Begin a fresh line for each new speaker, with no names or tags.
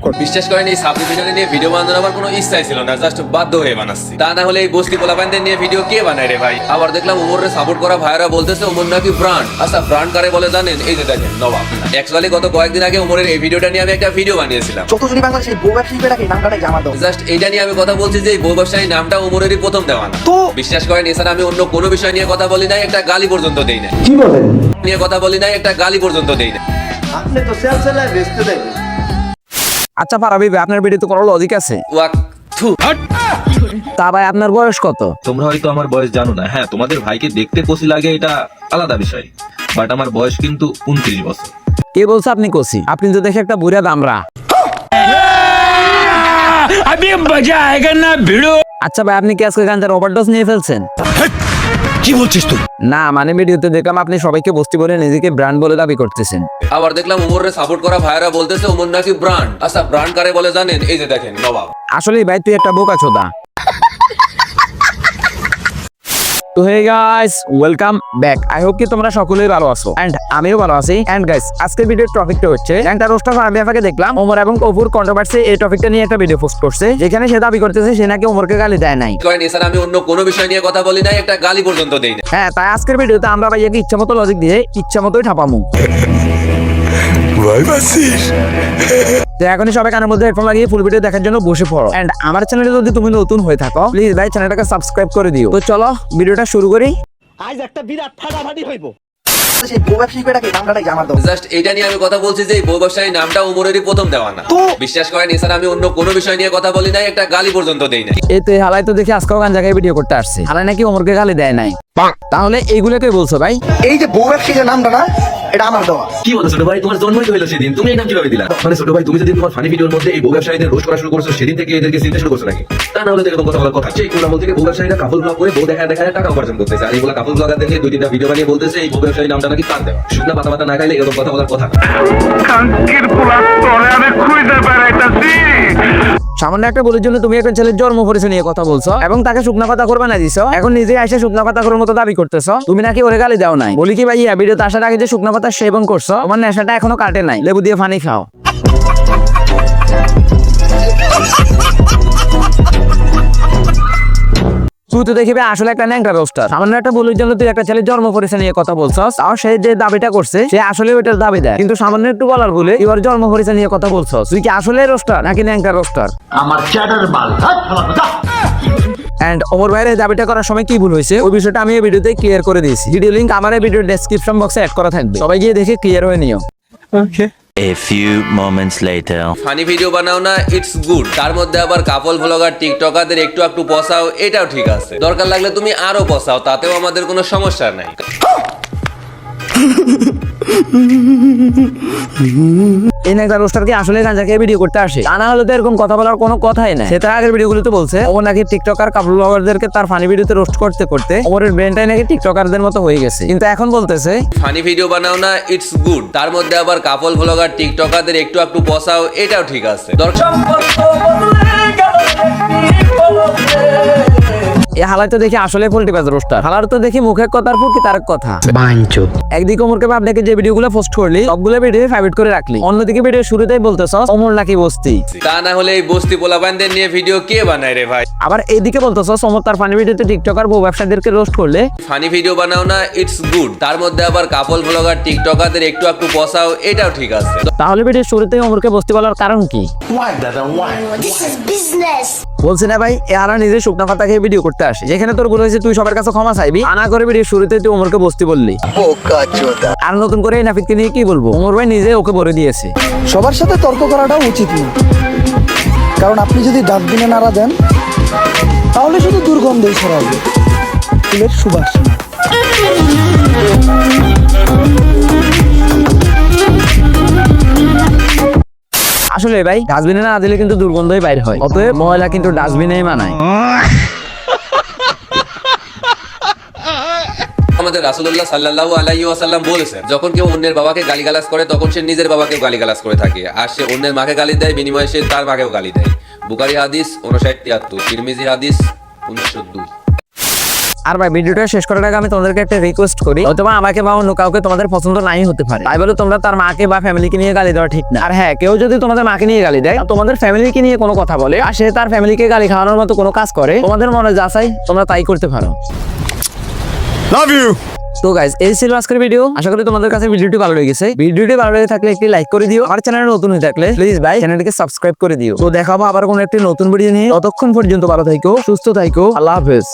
করো।
বিশ্বাস করেন এই সাবডিভিশনে নিয়ে ভিডিও বানানোর আমার কোনো ইচ্ছাই ছিল না, জাস্ট বাধ্য হয়ে বানাচ্ছি। তা না হলে এই বস্তি পোলাপানদের নিয়ে ভিডিও কে বানায় রে ভাই? আবার দেখলাম ওমরের সাপোর্ট করা ভাইরা বলতেছে ওমর নাকি ব্র্যান্ড। আচ্ছা ব্র্যান্ড কারে বলে জানেন? এই যে দেখেন নবাব। অ্যাকচুয়ালি গত কয়েকদিন আগে ওমরের এই ভিডিওটা নিয়ে আমি একটা ভিডিও বানিয়েছিলাম।
চতুর্থী বাংলাদেশের বউ ব্যবসায়ী বেটাকে নামটাই জামা দাও।
জাস্ট এইটা নিয়ে আমি কথা বলছি যে এই বউ ব্যবসায়ী নামটা ওমরেরই প্রথম দেওয়া না।
তো
বিশ্বাস করেন এছাড়া আমি অন্য কোনো বিষয় নিয়ে কথা বলি নাই, একটা গালি পর্যন্ত দেই না।
কি বলেন?
নিয়ে কথা বলি নাই, একটা গালি পর্যন্ত দেই না।
আপনি তো সেল সেলায় বেচতে দেন।
আচ্ছা পারাবি ভাই, আপনার ভিডিও তো কোনো লজিক আছে।
ওয়াক থু।
তা ভাই আপনার বয়স কত?
তোমরা হয়তো আমার বয়স জানো না। হ্যাঁ, তোমাদের ভাইকে দেখতে কচি লাগে এটা আলাদা বিষয়, বাট আমার বয়স কিন্তু 29 বছর।
কে বলছে আপনি কচি? আপনি তো দেখে একটা বুড়া দামরা। আচ্ছা ভাই, আপনি কি আজকে গাঞ্জার ওভারডোজ নিয়ে ফেলছেন?
কি বলছিস তুই?
না মানে ভিডিওতে দেখলাম আপনি সবাইকে বস্তি বলে নিজেকে ব্র্যান্ড বলে দাবি করতেছেন।
আবার দেখলাম ওমরের সাপোর্ট করা ভাইরা বলতেছে ওমর নাকি ব্র্যান্ড। আচ্ছা ব্র্যান্ড কারে বলে জানেন? এই যে দেখেন নবাব।
আসলে ভাই তুই একটা বোকা চোদা। তো hey guys, welcome back. I hope কি তোমরা সকলেই ভালো আছো এন্ড আমিও ভালো আছি। এন্ড গাইস, আজকের ভিডিওর টপিকটা হচ্ছে একটা রোস্টার ফারাবি আফাকে দেখলাম ওমর এবং অপুর কন্ট্রোভার্সি এই টপিকটা নিয়ে একটা ভিডিও পোস্ট করছে, যেখানে সে দাবি করতেছে সে নাকি ওমরকে গালি দেয় নাই।
করেন এছাড়া আমি অন্য কোনো বিষয় নিয়ে কথা বলি নাই, একটা গালি পর্যন্ত দেই না।
হ্যাঁ, তাই আজকের ভিডিওতে আমরা ভাইয়াকে ইচ্ছা মতো লজিক দিয়ে ইচ্ছা মতোই ঠাপামু। তো এখনই সবাই কানের মধ্যে হেডফোন লাগিয়ে ফুল ভিডিও দেখার জন্য বসে পড়ো। এন্ড আমার চ্যানেলে যদি তুমি নতুন হয়ে থাকো প্লিজ ভাই চ্যানেলটাকে সাবস্ক্রাইব করে দিও। তো চলো ভিডিওটা শুরু করি।
আজ একটা বিরাট ফাটাফাটি হইব।
সেই বউ ব্যবসায়ী বেটাকে নামটাই জামা দাও।
জাস্ট এইটা নিয়ে আমি কথা বলছি যে এই বউ ব্যবসায়ী নামটা ওমরেরই প্রথম দেওয়া না।
তো
বিশ্বাস করেন এছাড়া আমি অন্য কোনো বিষয় নিয়ে কথা বলি নাই, একটা গালি পর্যন্ত দেই না।
এই তো হালাই তো দেখি আজকেও গান জায়গায় ভিডিও করতে আসছে। হালাই নাকি ওমরকে গালি দেয় নাই। তাহলে এইগুলোকে বলছো ভাই?
এই যে বউ ব্যবসায়ীর নামটা না, এটা আমার দেওয়া।
কি বলছো ছোট ভাই? তোমার জন্মই তো হলো সেদিন, তুমি এই নাম কিভাবে দিলা? মানে ছোট ভাই, তুমি যদি তোমার ফানি ভিডিওর মধ্যে এই বউ ব্যবসায়ীদের রোস্ট করা শুরু করছো সেদিন থেকে এদেরকে চিনতে শুরু করছো নাকি? তা না হলে তো এরকম কথা বলার কথা। সেই কোন বলতে বউ ব্যবসায়ীরা কাপল ব্লগ করে বউ দেখায় দেখায় টাকা উপার্জন করতেছে, আর এইগুলা কাপল ব্লগারদের নিয়ে 2-3টা ভিডিও বানিয়ে বলতেছে এই বউ ব্যবসায়ী নামটা নাকি তার দেওয়া। শুকনা পাতা পাতা না খাইলে এরকম কথা বলার কথা।
সামান্য একটা বলির জন্য তুমি একটা ছেলের জন্ম পরিচয় নিয়ে কথা বলছো এবং তাকে শুকনা কথা করবে না দিছো, এখন নিজে এসে শুকনা কথা করার মতো দাবি করতেছো। তুমি নাকি ওরে গালি দাও নাই। বলি কি ভাই ভিডিওতে আসার আগে যে শুকনা কথা সেবন করছো তোমার নেশাটা এখনো কাটে নাই। লেবু দিয়ে পানি খাও। তুই তো দেখিবে আসলে একটা ন্যাংটা রোস্টার। সামান্য একটা বলির জন্য তুই একটা ছেলের জন্ম পরিচয় নিয়ে কথা বলছস, আর সে যে দাবিটা করছে সে আসলে ওইটার দাবি দেয়, কিন্তু সামান্য একটু বলার বলে এবার জন্ম পরিচয় নিয়ে কথা বলছস। তুই কি আসলে রোস্টার নাকি ন্যাংটা রোস্টার?
আমার চ্যাটার বাল।
এন্ড ওমর ভাইয়ের এই দাবিটা করার সময় কি ভুল হয়েছে ওই বিষয়টা আমি এই ভিডিওতে ক্লিয়ার করে দিয়েছি। ভিডিও লিংক আমার এই ভিডিওর ডেসক্রিপশন বক্সে অ্যাড করা থাকবে, সবাই গিয়ে দেখে ক্লিয়ার হয়ে নিও।
A few moments later.
Funny video বানাও না, ইটস গুড। তার মধ্যে আবার কাপল ব্লগার টিকটকারদের একটু একটু পসাও, এটাও ঠিক আছে। দরকার লাগলে তুমি আরো পসাও, তাতেও আমাদের কোনো সমস্যা নাই।
এই একটা রোস্টার কি আসলে গাঞ্জাকে ভিডিও করতে আসে? তা না হলে তো এরকম কথা বলার কোনো কথাই নাই। সে তার আগের ভিডিওগুলোতে বলছে ও নাকি টিকটকার কাপল ব্লগারদেরকে তার ফানি ভিডিওতে রোস্ট করতে করতে ওমরের ব্রেনটাই নাকি টিকটকারদের মতো হয়ে গেছে, কিন্তু এখন বলতেছে
ফানি ভিডিও বানাও না, ইটস গুড। তার মধ্যে আবার কাপল ব্লগার টিকটকারদের একটু একটু পসাও, এটাও ঠিক আছে। দরকার
এই হালাই তো দেখি আসলে পোল্ট্রিবাজ রোস্টার। হালার তো দেখি মুখের কথার প্রতি তার কথা। একদিকে ওমরকে আপনাকে যে ভিডিওগুলো পোস্ট করলি সবগুলো ভিডিও প্রাইভেট করে রাখলি, অন্যদিকে ভিডিও শুরুতেই বলতেছ ওমর নাকি বস্তি।
তা না হলে এই বস্তি পোলাপানদের নিয়ে ভিডিও কে বানায় রে ভাই?
আবার এইদিকে বলতেছ ওমর তার ফানি ভিডিওতে টিকটকার বউ ব্যবসায়ীদেরকে রোস্ট করলে
ফানি ভিডিও বানাও না, ইটস গুড। তার মধ্যে আবার কাপল ব্লগার টিকটকারদের একটু একটু পসাও, এটাও ঠিক আছে।
তাহলে ভিডিও শুরুতেই ওমরকে বস্তি বলার কারণ কি?
This is business.
বলছি না ভাই, এরা নিজে শুকনা পাতা খেয়ে ভিডিও করতে আসে, যেখানে তোর ভুল হয়েছে তুই সবার কাছে ক্ষমা চাইবি, আনা করে ভিডিও শুরুতে তুই ওমরকে বস্তি বললি। আর নতুন করে এই নাফিদকে নিয়ে কি বলবো? ওমর ভাই নিজে ওকে বলে দিয়েছে।
সবার সাথে তর্ক করাটা উচিত না, কারণ আপনি যদি ডাস্টবিনে নাড়া দেন তাহলে শুধু দুর্গন্ধই ছড়াবে, ফুলের সুবাস না।
আসলে ভাই ডাস্টবিনে না দিলে কিন্তু দুর্গন্ধই বাইর হয়, অতএব ময়লা কিন্তু ডাস্টবিনেই মানায়।
আমাদের রাসূলুল্লাহ সাল্লাল্লাহু আলাইহি ওয়াসাল্লাম বলেছেন যখন কেউ অন্যের বাবাকে গালিগালাজ করে তখন সে নিজের বাবাকে গালিগালাজ করে থাকে, আর সে অন্যের মাকে গালি দেয় বিনিময়ে সে তার মাকেও গালি দেয়। বুখারী হাদিস 5973, তিরমিজি হাদিস 1902।
আর ভাই ভিডিওটা শেষ করার আগে আমি তোমাদেরকে একটা রিকোয়েস্ট করি, অথবা আমাকে বা অন্য কাউকে তোমাদের পছন্দ নাই হতে পারে, তাই বলে তোমরা তার মাকে বা ফ্যামিলিকে নিয়ে গালি দেওয়া ঠিক না। আর হ্যাঁ, কেউ যদি তোমাদের মাকে নিয়ে গালি দেয়, তোমাদের ফ্যামিলিকে নিয়ে কোনো কথা বলে আর সে তার ফ্যামিলিকে গালি খাওয়ানোর মতো কোনো কাজ করে, তোমাদের মনে যা চাই তোমরা তাই করতে পারো।
Love you.
তো গাইস, এই ছিল আজকের ভিডিও। আশা করি তোমাদের কাছে ভিডিওটি ভালো লেগেছে। ভিডিওটি ভালো লেগে থাকলে একটি লাইক করে দিও। আমার চ্যানেলে নতুন হয়ে থাকলে প্লিজ ভাই চ্যানেলটিকে সাবস্ক্রাইব করে দিও। তো দেখাবো আবার কোনো একটি নতুন ভিডিও নিয়ে। ততক্ষণ পর্যন্ত ভালো থাকো, সুস্থ থাকো, আল্লাহ হাফেজ।